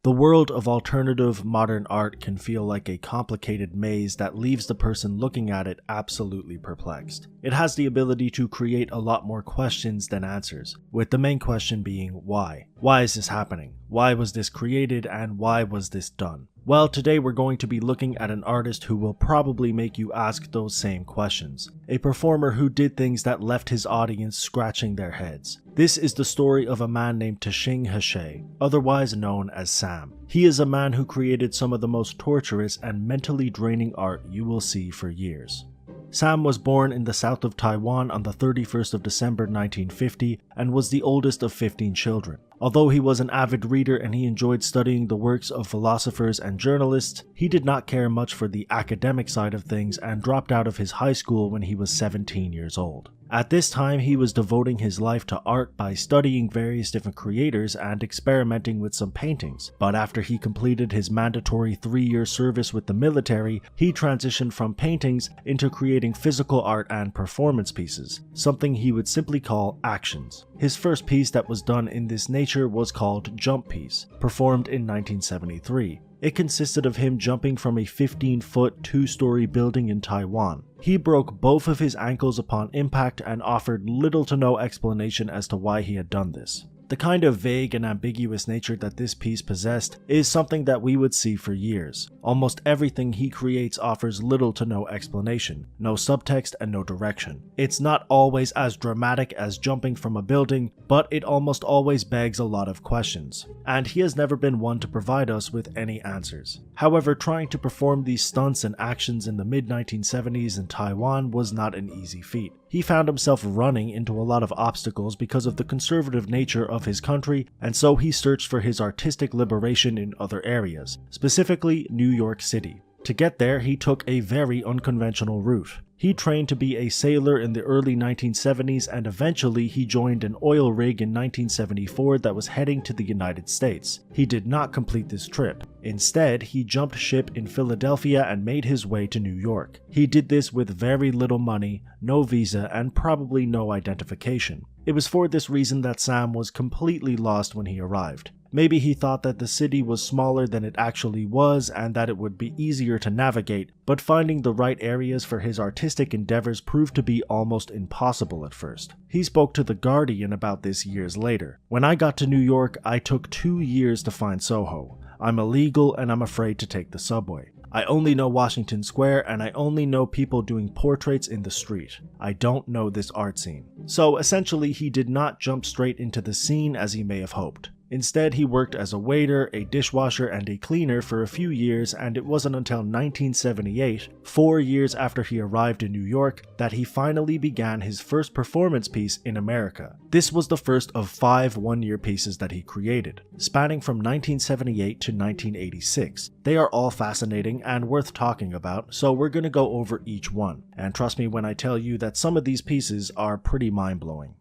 The world of alternative modern art can feel like a complicated maze that leaves the person looking at it absolutely perplexed. It has the ability to create a lot more questions than answers, with the main question being why? Why is this happening? Why was this created and why was this done? Well, today we're going to be looking at an artist who will probably make you ask those same questions. A performer who did things that left his audience scratching their heads. This is the story of a man named Tashing Hsieh, otherwise known as Sam. He is a man who created some of the most torturous and mentally draining art you will see for years. Sam was born in the south of Taiwan on the 31st of December 1950 and was the oldest of 15 children. Although he was an avid reader and he enjoyed studying the works of philosophers and journalists, he did not care much for the academic side of things and dropped out of his high school when he was 17 years old. At this time, he was devoting his life to art by studying various different creators and experimenting with some paintings. But after he completed his mandatory 3-year service with the military, he transitioned from paintings into creating physical art and performance pieces, something he would simply call actions. His first piece that was done in this nature was called Jump Piece, performed in 1973. It consisted of him jumping from a 15-foot, 2-story building in Taiwan. He broke both of his ankles upon impact and offered little to no explanation as to why he had done this. The kind of vague and ambiguous nature that this piece possessed is something that we would see for years. Almost everything he creates offers little to no explanation, no subtext and no direction. It's not always as dramatic as jumping from a building, but it almost always begs a lot of questions. And he has never been one to provide us with any answers. However, trying to perform these stunts and actions in the mid-1970s in Taiwan was not an easy feat. He found himself running into a lot of obstacles because of the conservative nature of his country, and so he searched for his artistic liberation in other areas, specifically New York City. To get there, he took a very unconventional route. He trained to be a sailor in the early 1970s and eventually he joined an oil rig in 1974 that was heading to the United States. He did not complete this trip. Instead, he jumped ship in Philadelphia and made his way to New York. He did this with very little money, no visa, and probably no identification. It was for this reason that Sam was completely lost when he arrived. Maybe he thought that the city was smaller than it actually was and that it would be easier to navigate, but finding the right areas for his artistic endeavors proved to be almost impossible at first. He spoke to The Guardian about this years later. "When I got to New York, I took 2 years to find Soho. I'm illegal and I'm afraid to take the subway. I only know Washington Square and I only know people doing portraits in the street. I don't know this art scene." So essentially, he did not jump straight into the scene as he may have hoped. Instead, he worked as a waiter, a dishwasher, and a cleaner for a few years, and it wasn't until 1978, 4 years after he arrived in New York, that he finally began his first performance piece in America. This was the first of 5 one-year pieces that he created, spanning from 1978 to 1986. They are all fascinating and worth talking about, so we're going to go over each one. And trust me when I tell you that some of these pieces are pretty mind-blowing.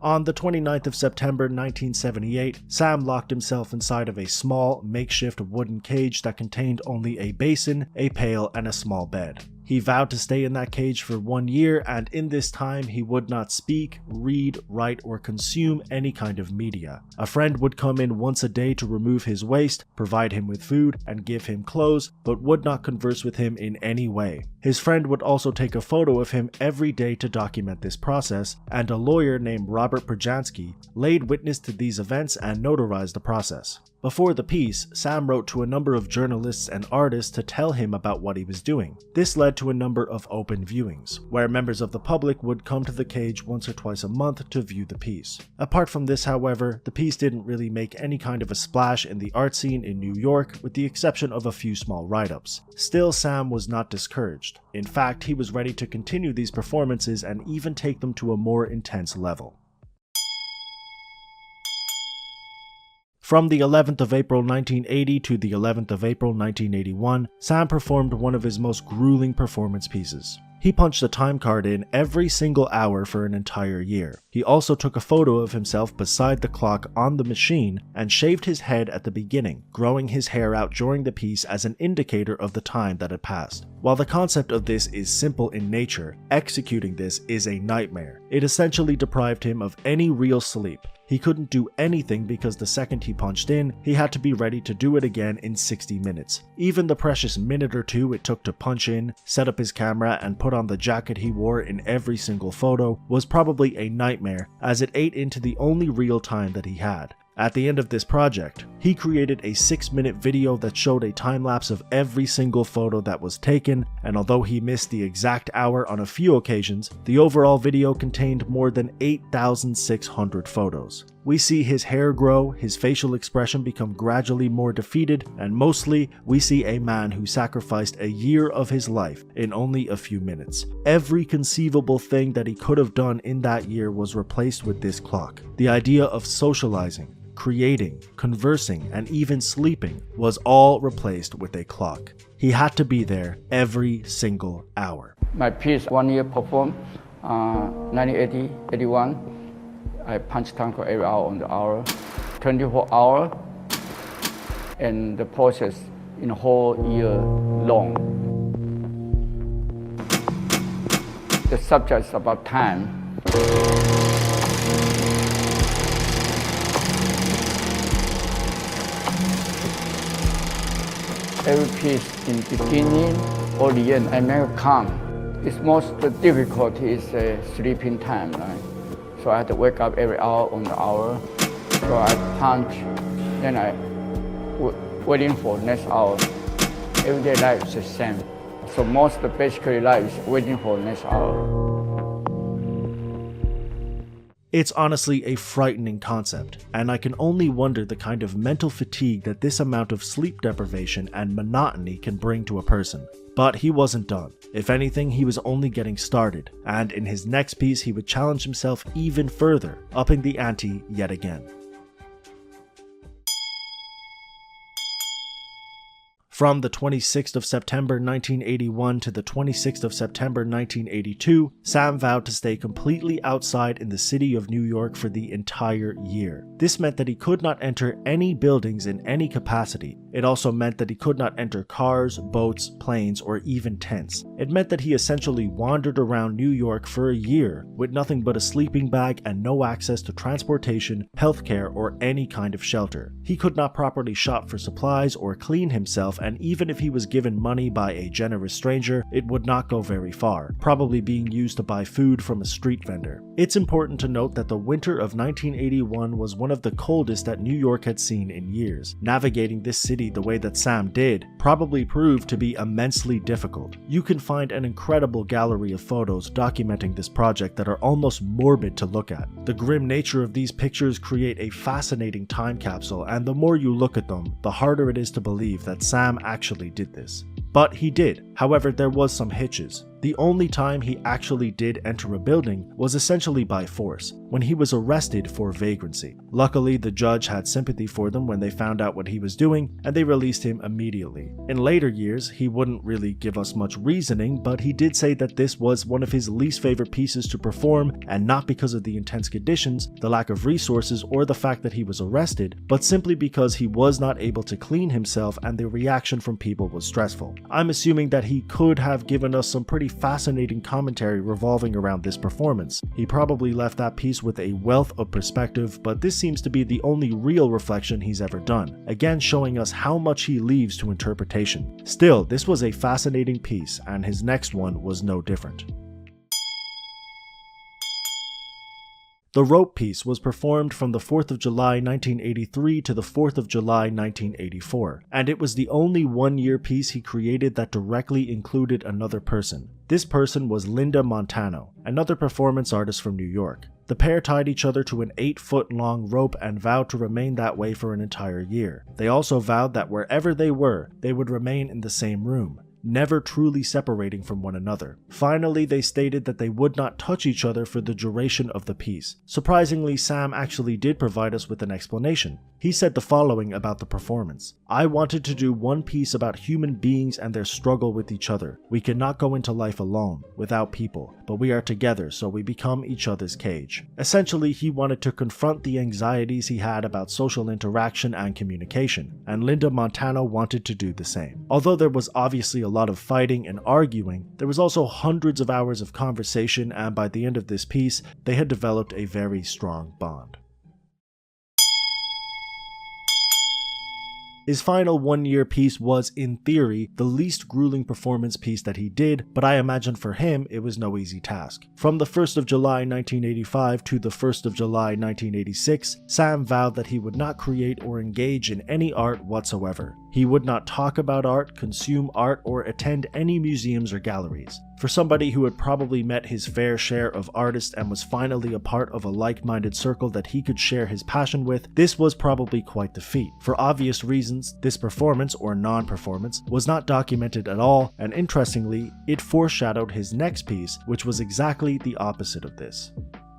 On the 29th of September 1978, Sam locked himself inside of a small, makeshift wooden cage that contained only a basin, a pail, and a small bed. He vowed to stay in that cage for 1 year, and in this time he would not speak, read, write, or consume any kind of media. A friend would come in once a day to remove his waste, provide him with food, and give him clothes, but would not converse with him in any way. His friend would also take a photo of him every day to document this process, and a lawyer named Robert Perjansky laid witness to these events and notarized the process. Before the piece, Sam wrote to a number of journalists and artists to tell him about what he was doing. This led to a number of open viewings, where members of the public would come to the cage once or twice a month to view the piece. Apart from this, however, the piece didn't really make any kind of a splash in the art scene in New York, with the exception of a few small write-ups. Still, Sam was not discouraged. In fact, he was ready to continue these performances and even take them to a more intense level. From the 11th of April 1980 to the 11th of April 1981, Sam performed one of his most grueling performance pieces. He punched a time card in every single hour for an entire year. He also took a photo of himself beside the clock on the machine and shaved his head at the beginning, growing his hair out during the piece as an indicator of the time that had passed. While the concept of this is simple in nature, executing this is a nightmare. It essentially deprived him of any real sleep. He couldn't do anything because the second he punched in, he had to be ready to do it again in 60 minutes. Even the precious minute or two it took to punch in, set up his camera, and put on the jacket he wore in every single photo was probably a nightmare, as it ate into the only real time that he had. At the end of this project, he created a 6-minute video that showed a time-lapse of every single photo that was taken, and although he missed the exact hour on a few occasions, the overall video contained more than 8,600 photos. We see his hair grow, his facial expression become gradually more defeated, and mostly, we see a man who sacrificed a year of his life in only a few minutes. Every conceivable thing that he could have done in that year was replaced with this clock. The idea of socializing, creating, conversing, and even sleeping was all replaced with a clock. He had to be there every single hour. My piece 1 year performed, 1980, 81. I punch time for every hour on the hour, 24 hours, and the process in a whole year long. The subject is about time. Every piece in beginning or the end, I make a count. It's most the difficulty is sleeping time, right? So I have to wake up every hour on the hour. So I punch, then I waiting for next hour. Everyday life is the same. So most basically life is waiting for next hour. It's honestly a frightening concept, and I can only wonder the kind of mental fatigue that this amount of sleep deprivation and monotony can bring to a person. But he wasn't done. If anything, he was only getting started, and in his next piece he would challenge himself even further, upping the ante yet again. From the 26th of September 1981 to the 26th of September 1982, Sam vowed to stay completely outside in the city of New York for the entire year. This meant that he could not enter any buildings in any capacity. It also meant that he could not enter cars, boats, planes, or even tents. It meant that he essentially wandered around New York for a year with nothing but a sleeping bag and no access to transportation, healthcare, or any kind of shelter. He could not properly shop for supplies or clean himself, and even if he was given money by a generous stranger, it would not go very far, probably being used to buy food from a street vendor. It's important to note that the winter of 1981 was one of the coldest that New York had seen in years. Navigating this city the way that Sam did probably proved to be immensely difficult. You can find an incredible gallery of photos documenting this project that are almost morbid to look at. The grim nature of these pictures create a fascinating time capsule, and the more you look at them, the harder it is to believe that Sam actually did this. But he did. However, there was some hitches. The only time he actually did enter a building was essentially by force, when he was arrested for vagrancy. Luckily, the judge had sympathy for them when they found out what he was doing, and they released him immediately. In later years, he wouldn't really give us much reasoning, but he did say that this was one of his least favorite pieces to perform, and not because of the intense conditions, the lack of resources, or the fact that he was arrested, but simply because he was not able to clean himself and the reaction from people was stressful. I'm assuming that he could have given us some pretty fascinating commentary revolving around this performance. He probably left that piece with a wealth of perspective, but this seems to be the only real reflection he's ever done, again showing us how much he leaves to interpretation. Still, this was a fascinating piece, and his next one was no different. The rope piece was performed from the 4th of July 1983 to the 4th of July 1984, and it was the only one-year piece he created that directly included another person. This person was Linda Montano, another performance artist from New York. The pair tied each other to an 8-foot-long rope and vowed to remain that way for an entire year. They also vowed that wherever they were, they would remain in the same room, never truly separating from one another. Finally, they stated that they would not touch each other for the duration of the piece. Surprisingly, Sam actually did provide us with an explanation. He said the following about the performance: "I wanted to do one piece about human beings and their struggle with each other. We cannot go into life alone, without people, but we are together, so we become each other's cage." Essentially, he wanted to confront the anxieties he had about social interaction and communication, and Linda Montano wanted to do the same. Although there was obviously a lot of fighting and arguing, there was also hundreds of hours of conversation, and by the end of this piece, they had developed a very strong bond. His final one-year piece was, in theory, the least grueling performance piece that he did, but I imagine for him it was no easy task. From the 1st of July 1985 to the 1st of July 1986, Sam vowed that he would not create or engage in any art whatsoever. He would not talk about art, consume art, or attend any museums or galleries. For somebody who had probably met his fair share of artists and was finally a part of a like-minded circle that he could share his passion with, this was probably quite the feat. For obvious reasons, this performance, or non-performance, was not documented at all, and interestingly, it foreshadowed his next piece, which was exactly the opposite of this.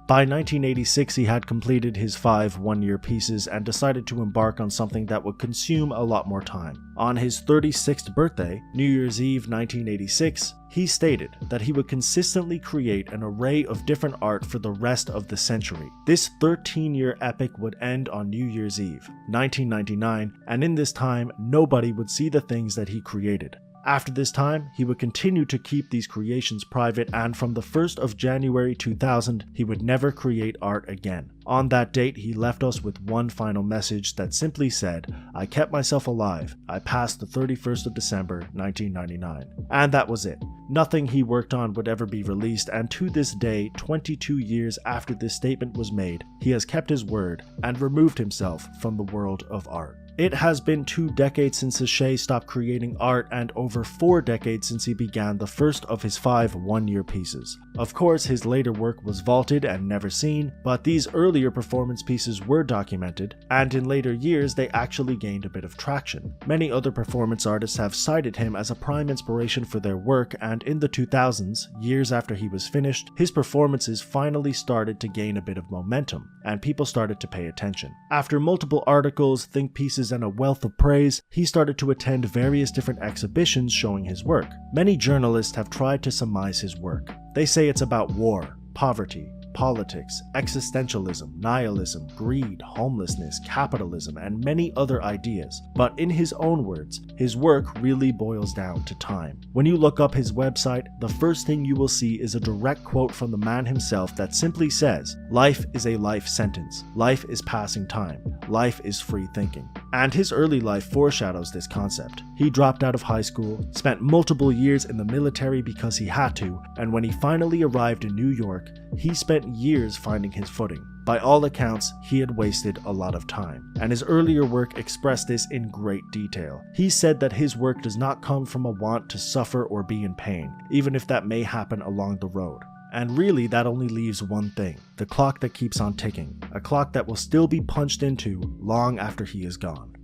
By 1986, he had completed his 5 one-year pieces and decided to embark on something that would consume a lot more time. On his 36th birthday, New Year's Eve 1986, he stated that he would consistently create an array of different art for the rest of the century. This 13-year epic would end on New Year's Eve, 1999, and in this time, nobody would see the things that he created. After this time, he would continue to keep these creations private, and from the 1st of January 2000, he would never create art again. On that date, he left us with one final message that simply said, "I kept myself alive. I passed the 31st of December, 1999. And that was it. Nothing he worked on would ever be released, and to this day, 22 years after this statement was made, he has kept his word and removed himself from the world of art. It has been 2 decades since Sachet stopped creating art and over 4 decades since he began the first of his 5 one-year pieces. Of course, his later work was vaulted and never seen, but these earlier performance pieces were documented, and in later years they actually gained a bit of traction. Many other performance artists have cited him as a prime inspiration for their work, and in the 2000s, years after he was finished, his performances finally started to gain a bit of momentum, and people started to pay attention. After multiple articles, think pieces, and a wealth of praise, he started to attend various different exhibitions showing his work. Many journalists have tried to surmise his work. They say it's about war, poverty, politics, existentialism, nihilism, greed, homelessness, capitalism, and many other ideas. But in his own words, his work really boils down to time. When you look up his website, the first thing you will see is a direct quote from the man himself that simply says, "Life is a life sentence. Life is passing time. Life is free thinking." And his early life foreshadows this concept. He dropped out of high school, spent multiple years in the military because he had to, and when he finally arrived in New York, he spent years finding his footing. By all accounts, he had wasted a lot of time, and his earlier work expressed this in great detail. He said that his work does not come from a want to suffer or be in pain, even if that may happen along the road. And really, that only leaves one thing: the clock that keeps on ticking, a clock that will still be punched into long after he is gone.